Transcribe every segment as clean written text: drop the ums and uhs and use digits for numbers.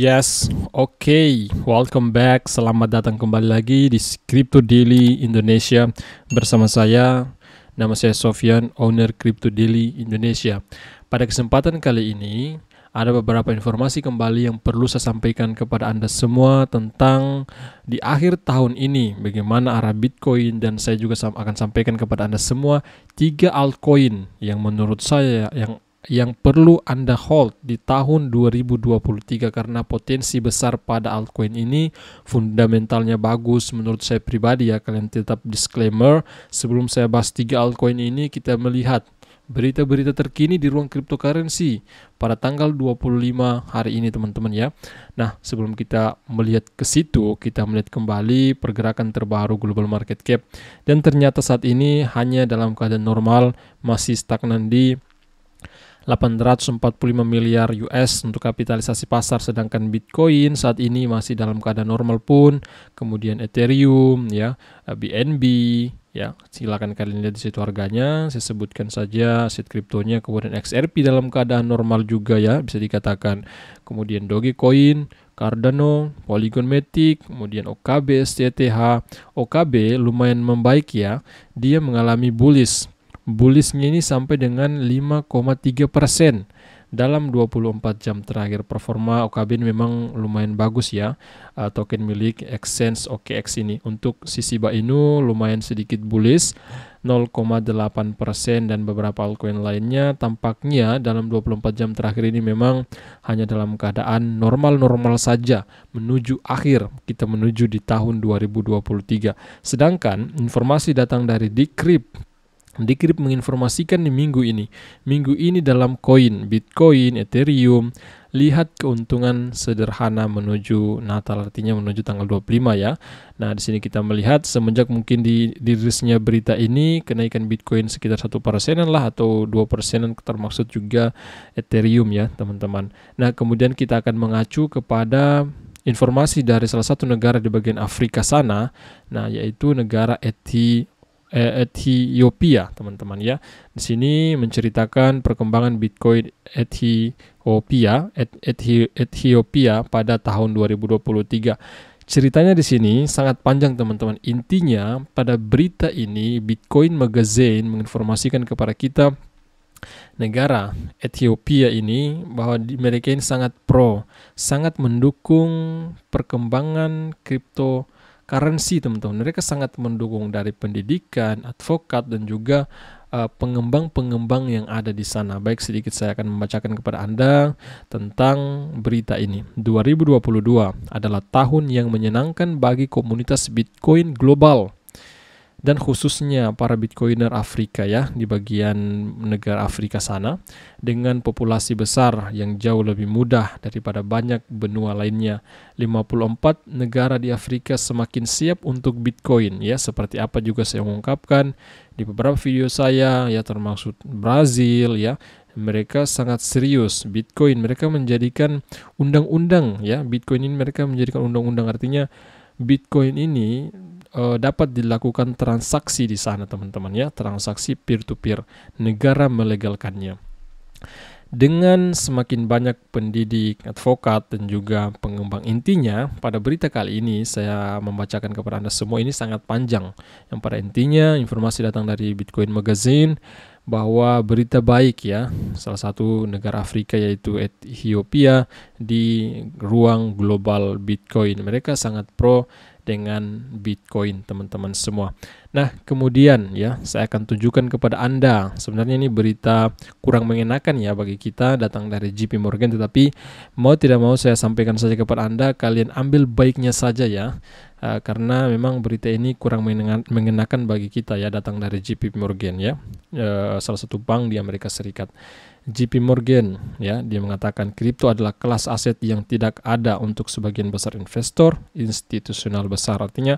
Yes, oke. Welcome back. Selamat datang kembali lagi di Crypto Daily Indonesia bersama saya. Nama saya Sofyan, owner Crypto Daily Indonesia. Pada kesempatan kali ini, ada beberapa informasi kembali yang perlu saya sampaikan kepada Anda semua tentang di akhir tahun ini bagaimana arah Bitcoin, dan saya juga akan sampaikan kepada Anda semua 3 altcoin yang menurut saya yang perlu Anda hold di tahun 2023 karena potensi besar pada altcoin ini, fundamentalnya bagus menurut saya pribadi ya. Kalian tetap disclaimer, sebelum saya bahas 3 altcoin ini, kita melihat berita-berita terkini di ruang cryptocurrency pada tanggal 25 hari ini teman-teman ya. Nah, sebelum kita melihat ke situ, kita melihat kembali pergerakan terbaru global market cap, dan ternyata saat ini hanya dalam keadaan normal, masih stagnan di 845 miliar US untuk kapitalisasi pasar, sedangkan Bitcoin saat ini masih dalam keadaan normal pun. Kemudian Ethereum ya, BNB ya, silakan kalian lihat di situ harganya. Saya sebutkan saja aset kriptonya. Kemudian XRP dalam keadaan normal juga ya, bisa dikatakan. Kemudian Dogecoin, Cardano, Polygon Matic, kemudian OKB, STTH. OKB lumayan membaik ya, dia mengalami bullishnya ini sampai dengan 5,3% dalam 24 jam terakhir. Performa OKB ini memang lumayan bagus ya. Token milik exchange OKX ini untuk sisi Inu lumayan sedikit bullish 0,8%, dan beberapa altcoin lainnya tampaknya dalam 24 jam terakhir ini memang hanya dalam keadaan normal-normal saja menuju akhir, kita menuju di tahun 2023. Sedangkan informasi datang dari Decrypt menginformasikan di minggu ini dalam koin Bitcoin, Ethereum, lihat keuntungan sederhana menuju Natal, artinya menuju tanggal 25 ya. Nah, di sini kita melihat semenjak mungkin dirilisnya berita ini, kenaikan Bitcoin sekitar 1%-an lah atau 2%-an, termaksud juga Ethereum ya teman-teman. Nah, kemudian kita akan mengacu kepada informasi dari salah satu negara di bagian Afrika sana, nah yaitu negara Ethiopia teman-teman ya. Di sini menceritakan perkembangan Bitcoin Ethiopia pada tahun 2023. Ceritanya di sini sangat panjang teman-teman. Intinya pada berita ini Bitcoin Magazine menginformasikan kepada kita negara Ethiopia ini bahwa mereka ini sangat mendukung perkembangan cryptocurrency teman-teman. Mereka sangat mendukung dari pendidikan, advokat, dan juga pengembang-pengembang yang ada di sana. Baik, sedikit saya akan membacakan kepada Anda tentang berita ini. 2022 adalah tahun yang menyenangkan bagi komunitas Bitcoin global, dan khususnya para Bitcoiner Afrika ya, di bagian negara Afrika sana, dengan populasi besar yang jauh lebih mudah daripada banyak benua lainnya. 54 negara di Afrika semakin siap untuk Bitcoin ya, seperti apa juga saya mengungkapkan di beberapa video saya ya, termasuk Brazil ya. Mereka sangat serius Bitcoin, mereka menjadikan undang-undang ya, Bitcoin ini mereka menjadikan undang-undang, artinya Bitcoin ini dapat dilakukan transaksi di sana teman-teman ya, transaksi peer-to-peer, negara melegalkannya. Dengan semakin banyak pendidik, advokat, dan juga pengembang, intinya pada berita kali ini saya membacakan kepada Anda semua, ini sangat panjang. Yang pada intinya informasi datang dari Bitcoin Magazine bahwa berita baik ya, salah satu negara Afrika yaitu Ethiopia di ruang global Bitcoin, mereka sangat pro dengan Bitcoin teman-teman semua. Nah, kemudian ya, saya akan tunjukkan kepada Anda, sebenarnya ini berita kurang mengenakan ya bagi kita, datang dari JP Morgan, tetapi mau tidak mau saya sampaikan saja kepada Anda, kalian ambil baiknya saja ya, karena memang berita ini kurang mengenakan bagi kita ya, datang dari JP Morgan ya, salah satu bank di Amerika Serikat. JP Morgan ya, dia mengatakan kripto adalah kelas aset yang tidak ada untuk sebagian besar investor institusional besar. Artinya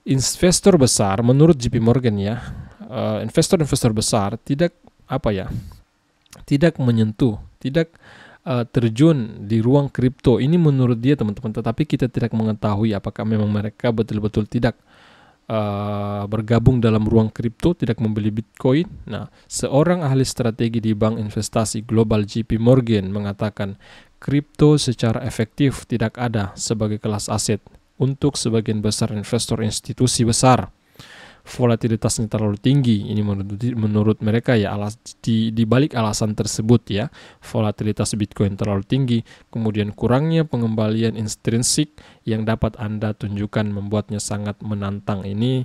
investor besar menurut JP Morgan ya, investor-investor besar tidak menyentuh, tidak terjun di ruang kripto ini menurut dia teman-teman. Tetapi kita tidak mengetahui apakah memang mereka betul-betul tidak bergabung dalam ruang kripto, tidak membeli Bitcoin. Nah, seorang ahli strategi di bank investasi global JP Morgan mengatakan kripto secara efektif tidak ada sebagai kelas aset untuk sebagian besar investor institusi besar. Volatilitasnya terlalu tinggi. Ini menurut mereka ya, di balik alasan tersebut ya, volatilitas Bitcoin terlalu tinggi, kemudian kurangnya pengembalian intrinsik yang dapat Anda tunjukkan membuatnya sangat menantang. Ini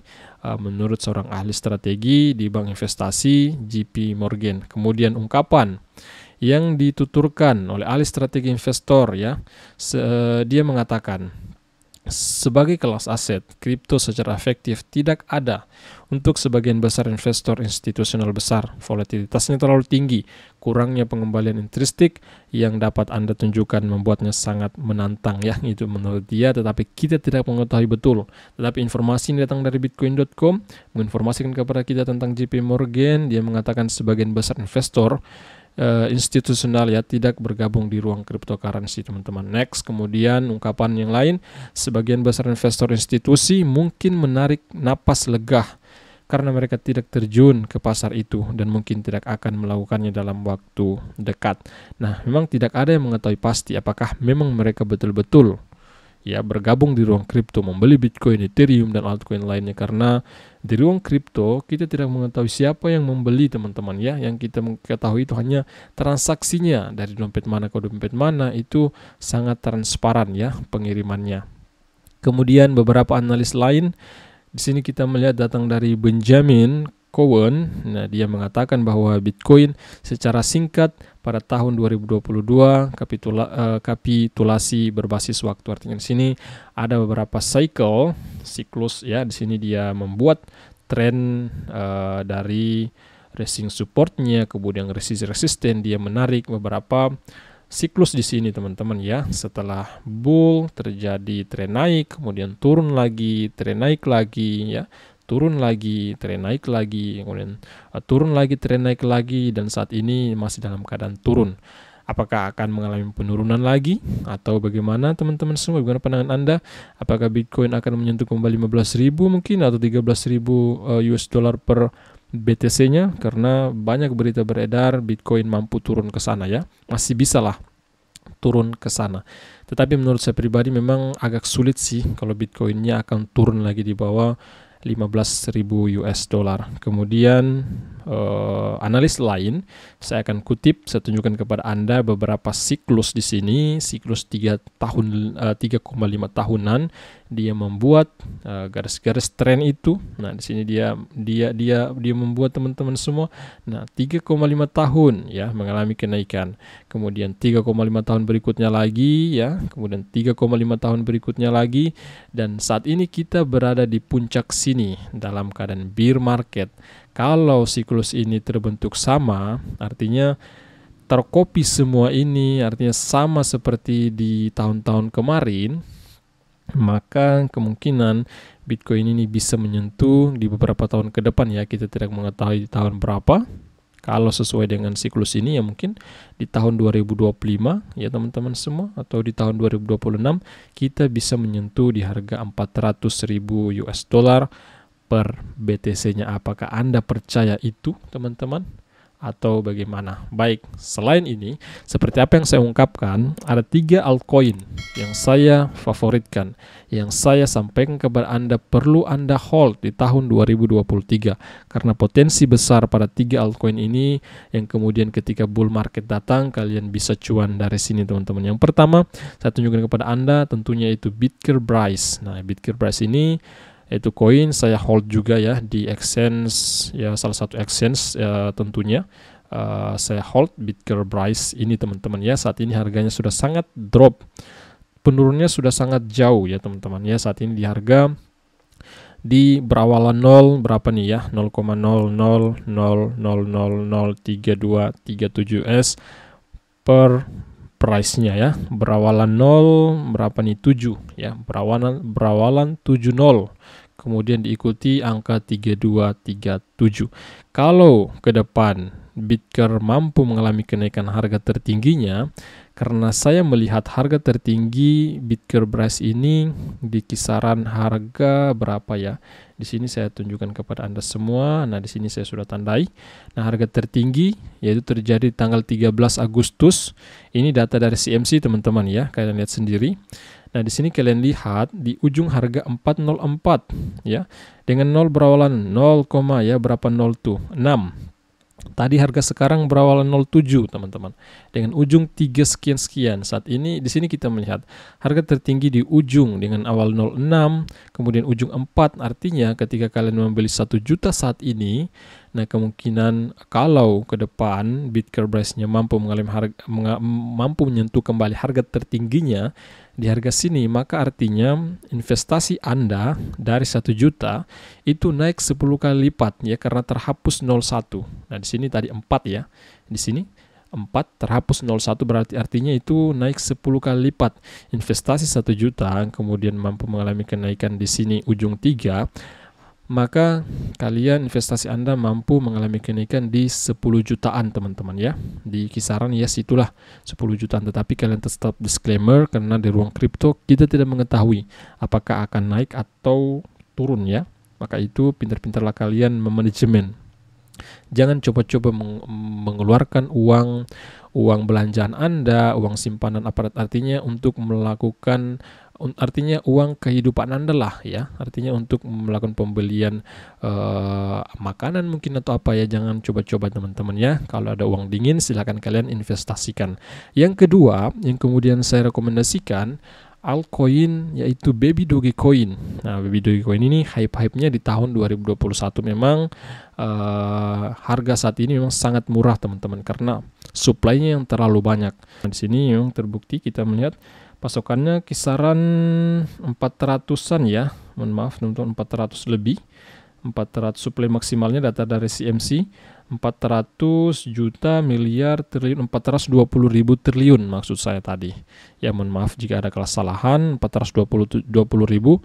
menurut seorang ahli strategi di bank investasi JP Morgan. Kemudian ungkapan yang dituturkan oleh ahli strategi investor ya, dia mengatakan, sebagai kelas aset, kripto secara efektif tidak ada untuk sebagian besar investor institusional besar. Volatilitasnya terlalu tinggi, kurangnya pengembalian intrinsik yang dapat Anda tunjukkan membuatnya sangat menantang ya, itu menurut dia, tetapi kita tidak mengetahui betul. Tetapi informasi ini datang dari bitcoin.com menginformasikan kepada kita tentang JP Morgan. Dia mengatakan sebagian besar investor institusional ya tidak bergabung di ruang cryptocurrency, teman-teman. Next, kemudian ungkapan yang lain, sebagian besar investor institusi mungkin menarik napas lega karena mereka tidak terjun ke pasar itu dan mungkin tidak akan melakukannya dalam waktu dekat. Nah, memang tidak ada yang mengetahui pasti apakah memang mereka betul-betul ya bergabung di ruang kripto, membeli Bitcoin, Ethereum, dan altcoin lainnya, karena di ruang kripto kita tidak mengetahui siapa yang membeli, teman-teman ya. Yang kita ketahui itu hanya transaksinya dari dompet mana ke dompet mana, itu sangat transparan ya pengirimannya. Kemudian beberapa analis lain di sini kita melihat datang dari Benjamin Cohen. Nah, dia mengatakan bahwa Bitcoin secara singkat pada tahun 2022 kapitulasi berbasis waktu. Artinya di sini ada beberapa siklus ya. Di sini dia membuat tren dari resistance supportnya, kemudian resisten, dia menarik beberapa siklus di sini, teman-teman ya. Setelah bull terjadi tren naik, kemudian turun lagi, tren naik lagi ya. Turun lagi, tren naik lagi, kemudian turun lagi, tren naik lagi, dan saat ini masih dalam keadaan turun. Apakah akan mengalami penurunan lagi atau bagaimana, teman-teman semua? Bagaimana pandangan Anda? Apakah Bitcoin akan menyentuh kembali 15.000 mungkin atau 13.000 US dollar per BTC-nya? Karena banyak berita beredar Bitcoin mampu turun ke sana ya. Masih bisa lah turun ke sana. Tetapi menurut saya pribadi memang agak sulit sih kalau Bitcoin-nya akan turun lagi di bawah 15.000 US dollar. Kemudian analis lain, saya akan kutip, saya tunjukkan kepada Anda beberapa siklus di sini, siklus 3,5 tahunan. Dia membuat garis-garis tren itu. Nah, di sini dia membuat, teman-teman semua. Nah, 3,5 tahun ya mengalami kenaikan. Kemudian 3,5 tahun berikutnya lagi ya, kemudian 3,5 tahun berikutnya lagi, dan saat ini kita berada di puncak sini dalam keadaan bear market. Kalau siklus ini terbentuk sama, artinya terkopi semua ini, artinya sama seperti di tahun-tahun kemarin, maka kemungkinan Bitcoin ini bisa menyentuh di beberapa tahun ke depan ya. Kita tidak mengetahui di tahun berapa. Kalau sesuai dengan siklus ini ya mungkin di tahun 2025 ya, teman-teman semua, atau di tahun 2026 kita bisa menyentuh di harga 400.000 US dollar per BTC-nya. Apakah Anda percaya itu, teman-teman, atau bagaimana? Baik, selain ini, seperti apa yang saya ungkapkan, ada 3 altcoin yang saya favoritkan, yang saya sampaikan kepada Anda perlu Anda hold di tahun 2023, karena potensi besar pada 3 altcoin ini yang kemudian ketika bull market datang, kalian bisa cuan dari sini, teman-teman. Yang pertama, saya tunjukkan kepada Anda tentunya itu Bitgearbrise. Nah, Bitgearbrise ini itu koin saya hold juga ya di exchange ya, salah satu exchange tentunya. Saya hold Bitgearbrise ini, teman-teman ya. Saat ini harganya sudah sangat drop, penurunnya sudah sangat jauh ya, teman-teman ya. Saat ini di harga di berawalan 0 berapa nih ya, 0,00003237 S per price-nya ya. Berawalan 0 berapa nih, 7 ya, berawalan 70. Kemudian diikuti angka 3237. Kalau ke depan Bitcoin mampu mengalami kenaikan harga tertingginya, Karena saya melihat harga tertinggi Bitcoin Price ini di kisaran harga berapa ya? Di sini saya tunjukkan kepada Anda semua. Nah, di sini saya sudah tandai. Nah, harga tertinggi yaitu terjadi tanggal 13 Agustus. Ini data dari CMC, teman-teman ya. Kalian lihat sendiri. Nah, di sini kalian lihat di ujung harga 404 ya. Dengan 0 berawalan 0, ya berapa 0 tuh? 6. Tadi harga sekarang berawalan 07, teman-teman. Dengan ujung 3 sekian-sekian. Saat ini di sini kita melihat harga tertinggi di ujung dengan awal 06, kemudian ujung 4. Artinya ketika kalian membeli 1 juta saat ini, nah kemungkinan kalau ke depan Bitcoin Price-nya mampu menyentuh kembali harga tertingginya di harga sini, maka artinya investasi Anda dari 1 juta itu naik 10 kali lipat ya, karena terhapus 01. Nah, di sini tadi 4 ya. Di sini 4 terhapus 01, berarti artinya itu naik 10 kali lipat. Investasi 1 juta kemudian mampu mengalami kenaikan di sini ujung 3, maka kalian investasi Anda mampu mengalami kenaikan di 10 jutaan, teman-teman ya. Di kisaran ya situlah 10 jutaan, tetapi kalian tetap disclaimer karena di ruang kripto kita tidak mengetahui apakah akan naik atau turun ya. Maka itu pintar-pintarlah kalian memanajemen. Jangan coba-coba mengeluarkan uang belanjaan Anda, uang simpanan aparat, artinya untuk melakukan, artinya uang kehidupan Anda lah ya, artinya untuk melakukan pembelian makanan mungkin atau apa ya. Jangan coba-coba, teman-teman ya. Kalau ada uang dingin silakan kalian investasikan. Yang kedua yang kemudian saya rekomendasikan altcoin, yaitu Baby Dogecoin. Nah, Baby Dogecoin ini hype-hype-nya di tahun 2021 memang harga saat ini memang sangat murah, teman-teman, karena supply-nya yang terlalu banyak. Di sini memang terbukti kita melihat pasokannya kisaran 400-an ya. Mohon maaf, teman-teman, 400 lebih. 400 supply maksimalnya data dari CMC 400 juta miliar triliun, 420 ribu triliun maksud saya tadi ya. Mohon maaf jika ada kesalahan. 420 ribu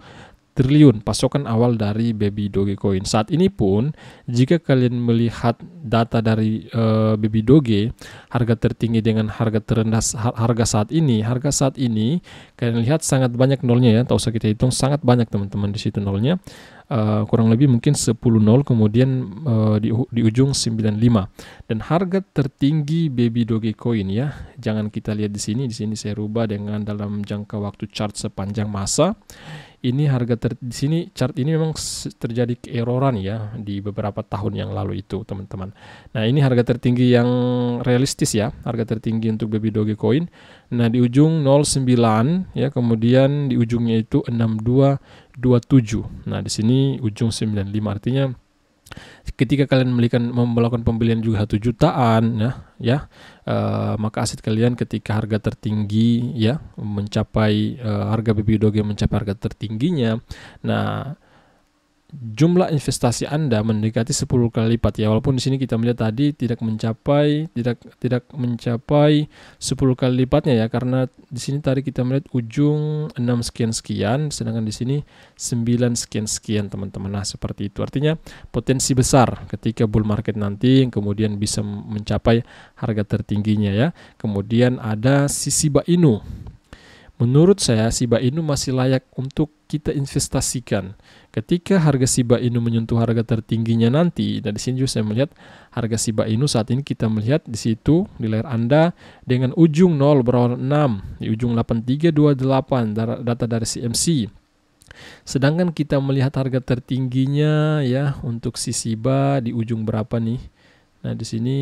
triliun pasokan awal dari Baby Dogecoin. Saat ini pun jika kalian melihat data dari Baby Doge, harga tertinggi dengan harga terendah harga saat ini kalian lihat sangat banyak nolnya ya. Tak usah kita hitung, sangat banyak, teman-teman, di situ nolnya. Kurang lebih mungkin 10 nol, kemudian di ujung 95. Dan harga tertinggi Baby Dogecoin ya, jangan kita lihat di sini saya rubah dengan dalam jangka waktu chart sepanjang masa. Ini harga di sini chart ini memang terjadi keeroran ya di beberapa tahun yang lalu itu, teman-teman. Nah, ini harga tertinggi yang realistis ya, harga tertinggi untuk Baby Dogecoin. Nah, di ujung 09 ya, kemudian di ujungnya itu 6227. Nah, di sini ujung 95, artinya ketika kalian melakukan pembelian juga 1 jutaan maka aset kalian ketika harga tertinggi ya mencapai harga Baby Doge mencapai harga tertingginya, nah jumlah investasi Anda mendekati 10 kali lipat ya. Walaupun di sini kita melihat tadi tidak mencapai 10 kali lipatnya ya, karena di sini tadi kita melihat ujung 6 sekian, sedangkan di sini 9 sekian, teman-teman. Nah, seperti itu. Artinya potensi besar ketika bull market nanti yang kemudian bisa mencapai harga tertingginya ya. Kemudian ada si Shiba Inu. Menurut saya Shiba Inu masih layak untuk kita investasikan. Ketika harga Shiba Inu menyentuh harga tertingginya nanti, dan di sini juga saya melihat harga Shiba Inu saat ini kita melihat di situ di layar Anda dengan ujung 0 berawal 6, di ujung 8328 data dari CMC. Sedangkan kita melihat harga tertingginya ya untuk si Shiba di ujung berapa nih? Nah, di sini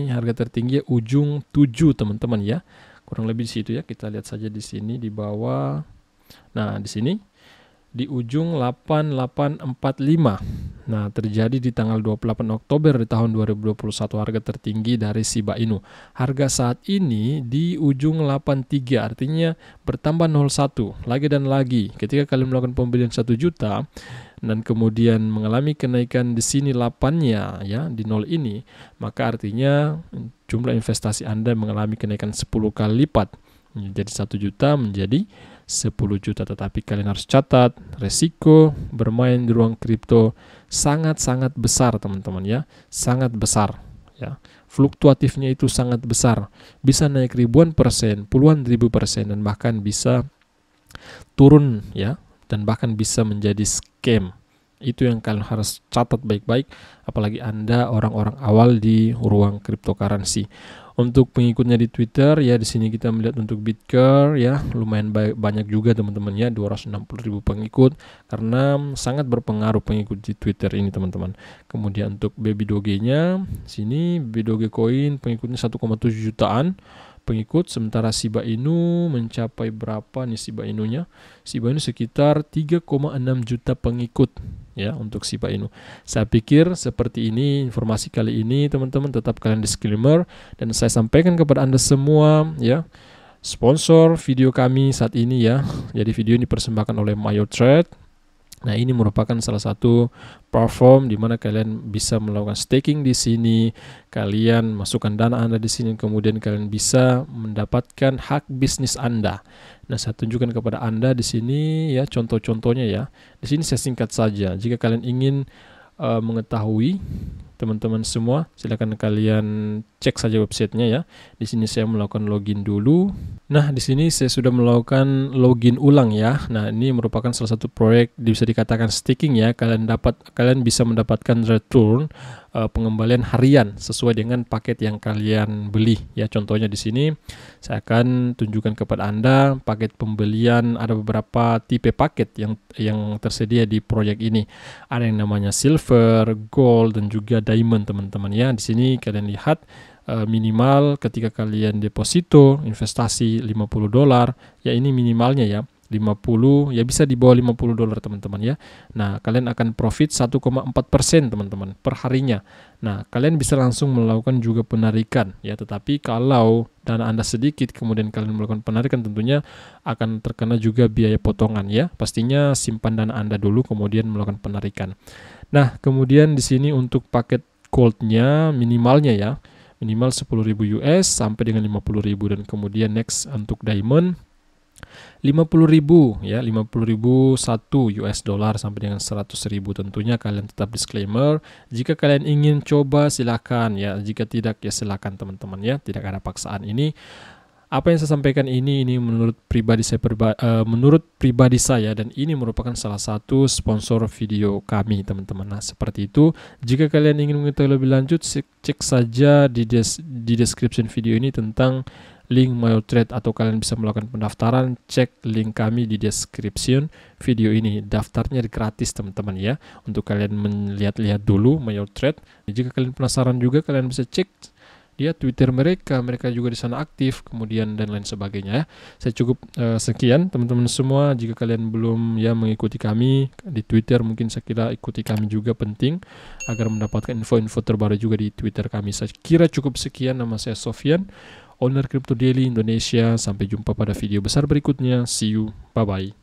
harga tertinggi ujung 7, teman-teman ya. Kurang lebih di situ ya. Kita lihat saja di sini di bawah. Nah, di sini di ujung 8845. Nah, terjadi di tanggal 28 Oktober di tahun 2021 harga tertinggi dari Shiba Inu. Harga saat ini di ujung 83, artinya bertambah 01 lagi dan lagi. Ketika kalian melakukan pembelian 1 juta dan kemudian mengalami kenaikan di sini 8-nya ya di 0 ini, maka artinya jumlah investasi Anda mengalami kenaikan 10 kali lipat. Jadi 1 juta menjadi 10 juta. Tetapi kalian harus catat, resiko bermain di ruang kripto sangat-sangat besar, teman-teman ya. Sangat besar ya. Fluktuatifnya itu sangat besar, bisa naik ribuan persen, puluhan ribu persen, dan bahkan bisa turun ya, dan bahkan bisa menjadi scam. Itu yang kalian harus catat baik-baik, apalagi Anda orang-orang awal di ruang cryptocurrency. Untuk pengikutnya di Twitter ya, di sini kita melihat untuk Bitker ya lumayan banyak juga teman-teman ya, 260.000 pengikut, karena sangat berpengaruh pengikut di Twitter ini teman-teman. Kemudian untuk Baby Doge-nya sini, Baby Doge Coin pengikutnya 1,7 jutaan pengikut, sementara Shiba Inu mencapai berapa nih Shiba Inu-nya? Shiba Inu sekitar 3,6 juta pengikut ya untuk Shiba Inu. Saya pikir seperti ini informasi kali ini teman-teman, tetap kalian disclaimer dan saya sampaikan kepada Anda semua ya. Sponsor video kami saat ini ya. Jadi video ini dipersembahkan oleh MyoTrade. Nah, ini merupakan salah satu platform di mana kalian bisa melakukan staking di sini. Kalian masukkan dana Anda di sini, kemudian kalian bisa mendapatkan hak bisnis Anda. Nah, saya tunjukkan kepada Anda di sini ya contoh-contohnya ya. Di sini saya singkat saja. Jika kalian ingin mengetahui teman-teman semua, silakan kalian cek saja websitenya ya. Di sini saya melakukan login dulu. Nah, di sini saya sudah melakukan login ulang ya. Nah, ini merupakan salah satu proyek bisa dikatakan staking ya. Kalian bisa mendapatkan return pengembalian harian sesuai dengan paket yang kalian beli ya. Contohnya di sini saya akan tunjukkan kepada Anda paket pembelian. Ada beberapa tipe paket yang tersedia di proyek ini. Ada yang namanya silver, gold, dan juga diamond teman-teman ya. Di sini kalian lihat minimal ketika kalian deposito investasi $50 ya, ini minimalnya ya 50 ya, bisa di bawah $50 teman-teman ya. Nah, kalian akan profit 1,4% teman-teman per harinya. Nah, kalian bisa langsung melakukan juga penarikan ya, tetapi kalau dana Anda sedikit kemudian kalian melakukan penarikan, tentunya akan terkena juga biaya potongan ya. Pastinya simpan dana Anda dulu kemudian melakukan penarikan. Nah, kemudian di sini untuk paket goldnya minimalnya ya, minimal 10.000 US sampai dengan 50.000, dan kemudian next untuk diamond 50.000 ya, 50.000 1 US dollar sampai dengan 100.000. Tentunya kalian tetap disclaimer, jika kalian ingin coba silakan ya, jika tidak ya silakan teman-teman ya, tidak ada paksaan. Ini apa yang saya sampaikan ini menurut pribadi saya, dan ini merupakan salah satu sponsor video kami teman-teman. Nah, seperti itu. Jika kalian ingin mengetahui lebih lanjut, cek saja di description video ini tentang link MyoTrade, atau kalian bisa melakukan pendaftaran, cek link kami di description video ini. Daftarnya gratis teman-teman ya, untuk kalian melihat-lihat dulu MyoTrade. Jika kalian penasaran juga, kalian bisa cek dia Twitter mereka juga di sana aktif, kemudian dan lain sebagainya ya. Saya cukup sekian teman-teman semua. Jika kalian belum ya mengikuti kami di Twitter, mungkin saya kira ikuti kami juga penting agar mendapatkan info-info terbaru juga di Twitter kami. Saya kira cukup sekian. Nama saya Sofyan, owner Crypto Daily Indonesia. Sampai jumpa pada video besar berikutnya. See you, bye bye.